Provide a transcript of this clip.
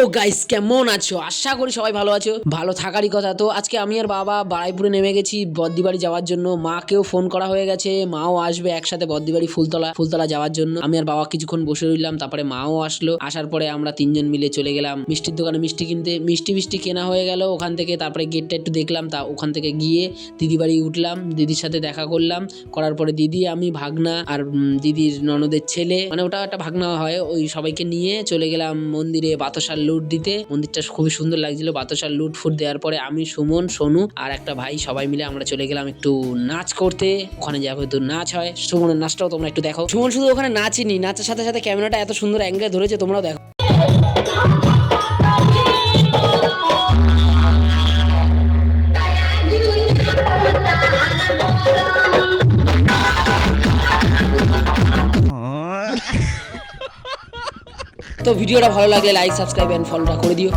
তো গাইস কেমন আছো? আশা করি সবাই ভালো আছো, ভালো থাকারই কথা। তো আজকে আমি আর বাবা বারাইপুরে নেমে গেছি বদ্দি বাড়ি যাওয়ার জন্য। মাকেও ফোন করা হয়ে গেছে, মাও আসবে একসাথে বদ্দি বাড়ি ফুলতলা যাওয়ার জন্য। আমি আর বাবা কিছুক্ষণ বসে রইলাম, তারপরে মাও আসলো। আসার পরে আমরা তিনজন মিলে চলে গেলাম মিষ্টির দোকানে মিষ্টি কিনতে। মিষ্টি কেনা হয়ে গেল ওখান থেকে। তারপরে গেটটা একটু দেখলাম, তা ওখান থেকে গিয়ে দিদি বাড়ি উঠলাম, দিদির সাথে দেখা করলাম। করার পরে দিদি, আমি, ভাগনা আর দিদির ননদের ছেলে, মানে ওটা একটা ভাগনা হয়, ওই সবাইকে নিয়ে চলে গেলাম মন্দিরে বাতাসার লুট দিতে। মন্দিরটা খুবই সুন্দর লাগছিল। বাতাসার লুট ফুট দেওয়ার পরে আমি, সুমন, সোনু আর একটা ভাই সবাই মিলে আমরা চলে গেলাম একটু নাচ করতে। ওখানে যাবো তো নাচ হয়, সুমনের নাচটাও তোমরা একটু দেখো। সুমন শুধু ওখানে নাচেনি, নাচের সাথে সাথে ক্যামেরাটা এত সুন্দর অ্যাঙ্গেলে ধরেছে, তোমরাও দেখো। তো ভিডিওটা ভালো লাগলে লাইক, সাবস্ক্রাইব এন্ড ফলোটা করে দিও।